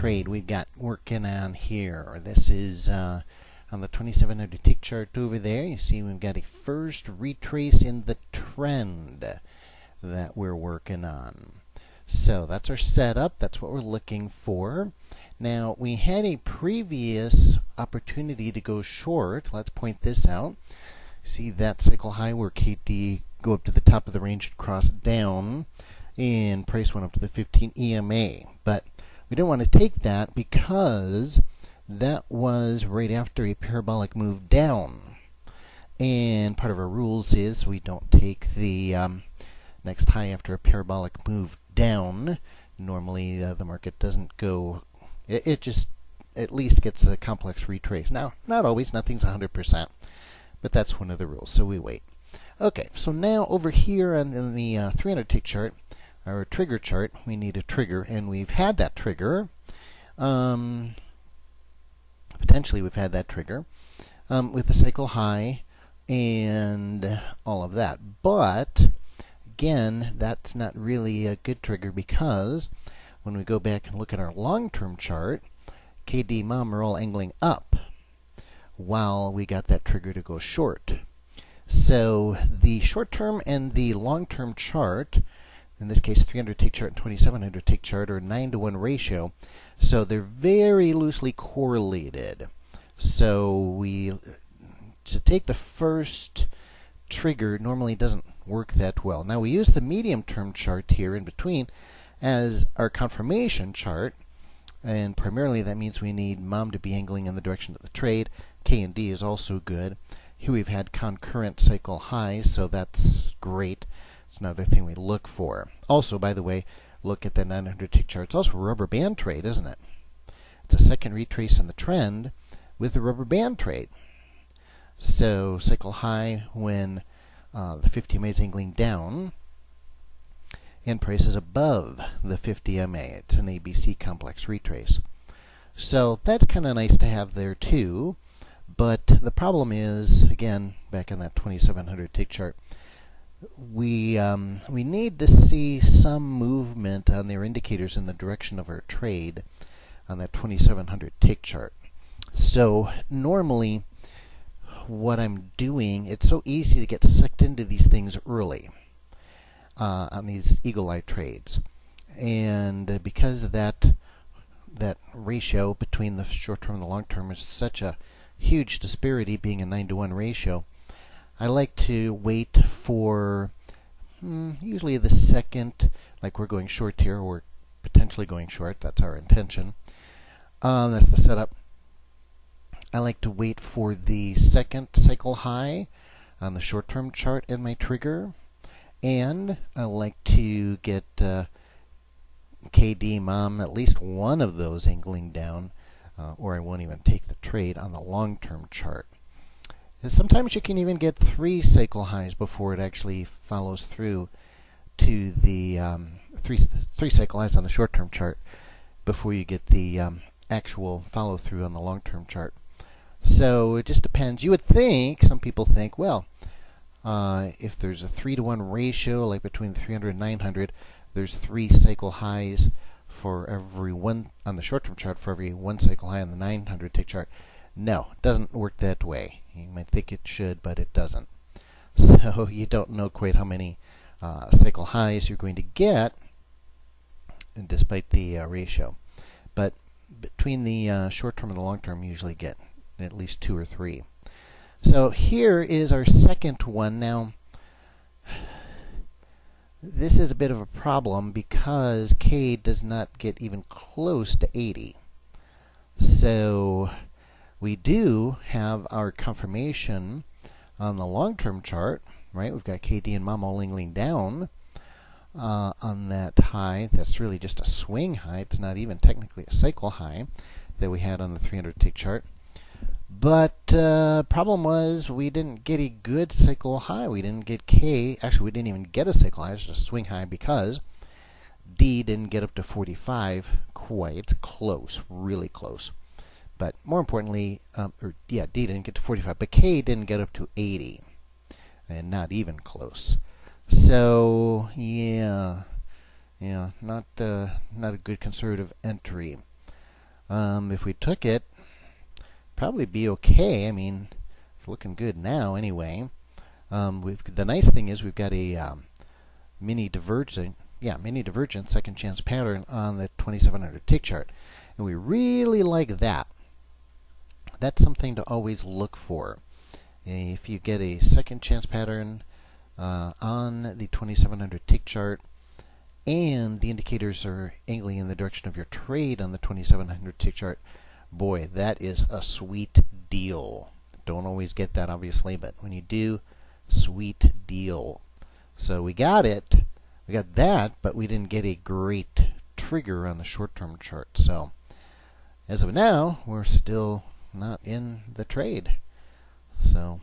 trade we've got working on here. This is on the 2700 tick chart over there. You see we've got a first retrace in the trend that we're working on. So that's our setup. That's what we're looking for. Now, we had a previous opportunity to go short. Let's point this out. See that cycle high where KD go up to the top of the range and cross down, and price went up to the 15 EMA. But we don't want to take that because that was right after a parabolic move down. And part of our rules is we don't take the next high after a parabolic move down. Normally the market doesn't go, it just at least gets a complex retrace. Now, not always, nothing's 100%, but that's one of the rules, so we wait. Okay, so now over here on the 300 tick chart, our trigger chart, we need a trigger, and we've had that trigger. Potentially we've had that trigger with the cycle high and all of that. But again, that's not really a good trigger because when we go back and look at our long-term chart, KD mom are all angling up while we got that trigger to go short. So the short-term and the long-term chart, in this case 300 tick chart and 2700 tick chart, are a 9-to-1 ratio. So they're very loosely correlated. So to take the first trigger normally doesn't work that well. Now we use the medium-term chart here in between as our confirmation chart, and primarily that means we need mom to be angling in the direction of the trade. K and D is also good. Here we've had concurrent cycle highs, so that's great. It's another thing we look for. Also, by the way, look at the 900 tick chart. It's also a rubber band trade, isn't it? It's a second retrace in the trend with the rubber band trade. So cycle high when the 50 MA is angling down, and price is above the 50 MA. It's an ABC complex retrace. So that's kind of nice to have there too. But the problem is, again, back on that 2700 tick chart, we need to see some movement on their indicators in the direction of our trade on that 2700 tick chart. So normally what I'm doing, it's so easy to get sucked into these things early on these eagle eye trades. And because of that ratio between the short term and the long term is such a huge disparity, being a 9-to-1 ratio, I like to wait for usually the second, like we're going short here, or potentially going short, that's our intention. That's the setup. I like to wait for the second cycle high on the short-term chart in my trigger, and I like to get KD mom, at least one of those angling down, or I won't even take the trade on the long-term chart. And sometimes you can even get 3 cycle highs before it actually follows through to the 3 cycle highs on the short-term chart before you get the actual follow-through on the long-term chart. So it just depends. You would think, some people think, well, if there's a 3-to-1 ratio, like between 300 and 900, there's 3 cycle highs for every one on the short-term chart for every 1 cycle high on the 900 tick chart. No, it doesn't work that way. You might think it should, but it doesn't. So you don't know quite how many cycle highs you're going to get, despite the ratio. But between the short-term and the long-term, you usually get at least 2 or 3. So here is our second one. Now, this is a bit of a problem because K does not get even close to 80. So we do have our confirmation on the long-term chart, right? We've got KD and mom all angling down on that high. That's really just a swing high. It's not even technically a cycle high that we had on the 300 tick chart. But problem was we didn't get a good cycle high. We didn't get K. Actually, we didn't even get a cycle high. It was just a swing high because D didn't get up to 45 quite. It's close, really close. But more importantly, D didn't get to 45, but K didn't get up to 80, and not even close. So yeah, not a good conservative entry. If we took it, probably be okay. I mean, it's looking good now anyway. The nice thing is we've got a mini divergent second chance pattern on the 2700 tick chart, and we really like that. That's something to always look for. If you get a second chance pattern on the 2700 tick chart and the indicators are angling in the direction of your trade on the 2700 tick chart, boy, that is a sweet deal. Don't always get that, obviously, but when you do, sweet deal. So we got it. We got that, but we didn't get a great trigger on the short-term chart. So as of now, we're still not in the trade. So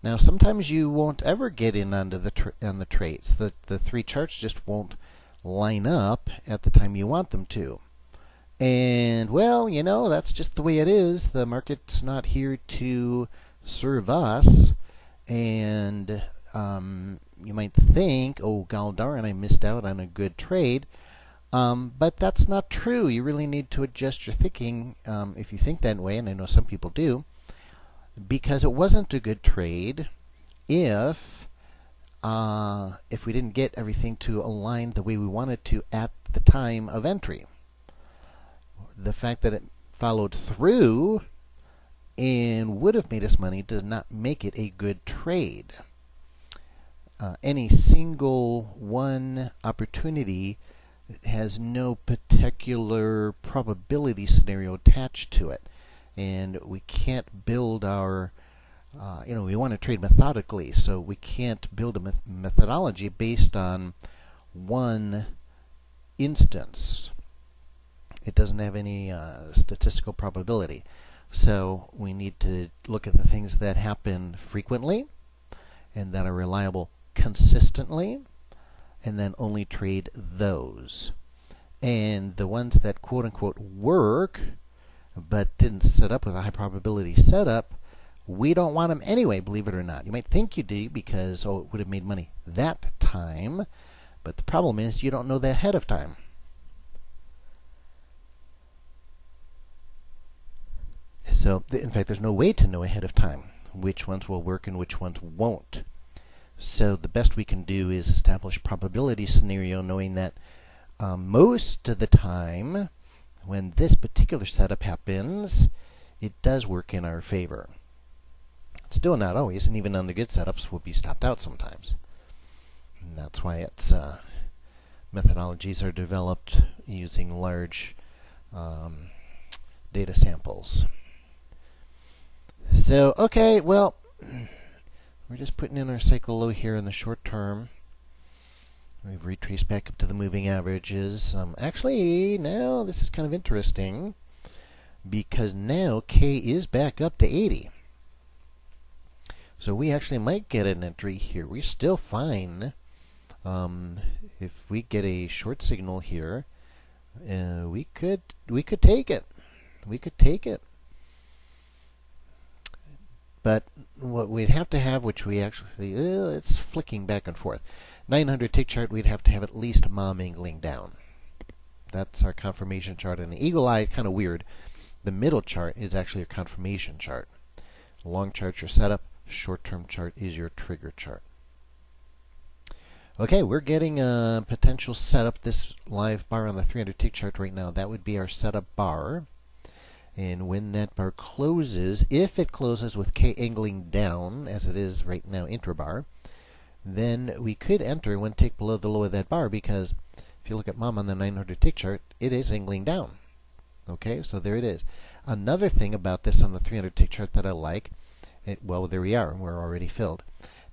now sometimes you won't ever get in onto the trades. The three charts just won't line up at the time you want them to. And well, you know, that's just the way it is. The market's not here to serve us. And you might think, oh, gol darn, I missed out on a good trade. But that's not true. You really need to adjust your thinking if you think that way, and I know some people do, because it wasn't a good trade if we didn't get everything to align the way we wanted to at the time of entry. The fact that it followed through and would have made us money does not make it a good trade. Any single one opportunity has no particular probability scenario attached to it. And we can't build our, we want to trade methodically, so we can't build a methodology based on one instance. It doesn't have any statistical probability. So we need to look at the things that happen frequently and that are reliable consistently, and then only trade those. And the ones that quote-unquote work but didn't set up with a high probability setup, we don't want them anyway, believe it or not. You might think you do because, oh, it would have made money that time, but the problem is you don't know that ahead of time. So, in fact, there's no way to know ahead of time which ones will work and which ones won't. So the best we can do is establish probability scenario, knowing that most of the time when this particular setup happens, it does work in our favor. Still not always, and even on the good setups, we'll be stopped out sometimes. And that's why it's methodologies are developed using large data samples. So, okay, well, we're just putting in our cycle low here in the short term. We've retraced back up to the moving averages. Actually, now this is kind of interesting because now K is back up to 80. So we actually might get an entry here. We're still fine. If we get a short signal here, we could take it. We could take it. But what we'd have to have, which we actually, it's flicking back and forth. 900 tick chart, we'd have to have at least mom angling down. That's our confirmation chart. And the eagle eye, kind of weird. The middle chart is actually a confirmation chart. Long chart's your setup. Short-term chart is your trigger chart. Okay, we're getting a potential setup. This live bar on the 300 tick chart right now, that would be our setup bar. And when that bar closes, if it closes with K angling down, as it is right now intrabar, then we could enter one tick below the low of that bar, because if you look at mom on the 900 tick chart, it is angling down. Okay, so there it is. Another thing about this on the 300 tick chart that I like, well, there we are. We're already filled.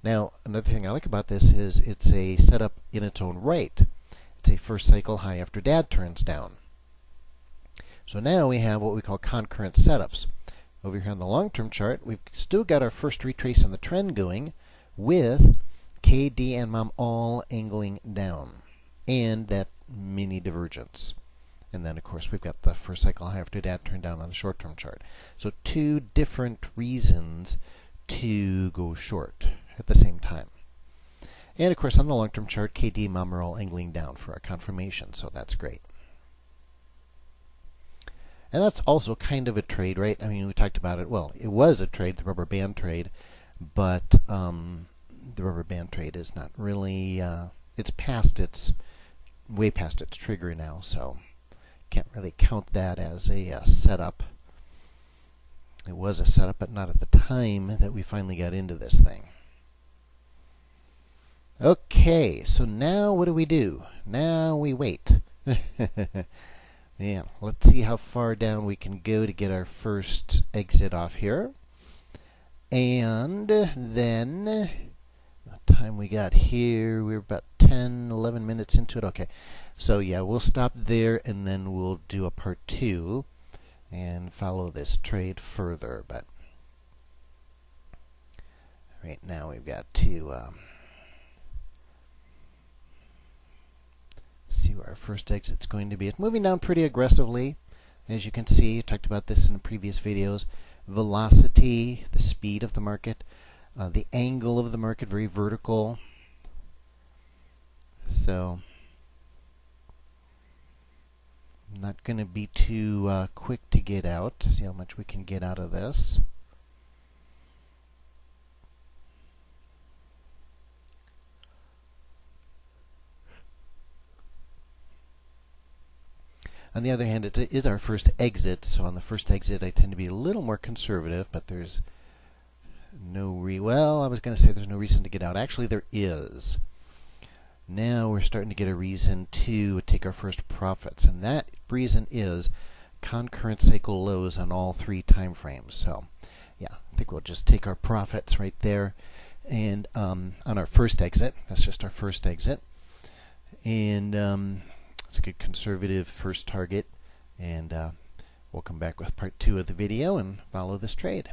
Now, another thing I like about this is it's a setup in its own right. It's a first cycle high after dad turns down. So now we have what we call concurrent setups. Over here on the long-term chart, we've still got our first retrace on the trend going with KD and mom all angling down, and that mini divergence. And then, of course, we've got the first cycle high after dad turned down on the short-term chart. So two different reasons to go short at the same time. And, of course, on the long-term chart, KD and mom are all angling down for our confirmation, so that's great. And that's also kind of a trade, right? I mean, we talked about it. Well, it was a trade, the rubber band trade, but the rubber band trade is not really, it's way past its trigger now, so can't really count that as a setup. It was a setup, but not at the time that we finally got into this thing. Okay, so now what do? Now we wait. Yeah, let's see how far down we can go to get our first exit off here. And then, what time we got here? We're about 10, 11 minutes into it. Okay, so yeah, we'll stop there and then we'll do a part 2 and follow this trade further. But right now we've got to see where our first exit's going to be. It's moving down pretty aggressively. As you can see, I talked about this in the previous videos. Velocity, the speed of the market, the angle of the market, very vertical. So I'm not going to be too quick to get out. See how much we can get out of this. On the other hand, it is our first exit, so on the first exit I tend to be a little more conservative, but there's well, I was going to say there's no reason to get out. Actually, there is. Now we're starting to get a reason to take our first profits, and that reason is concurrent cycle lows on all 3 time frames. So, yeah, I think we'll just take our profits right there, and on our first exit. That's just our first exit, and it's a good conservative first target, and we'll come back with part 2 of the video and follow this trade.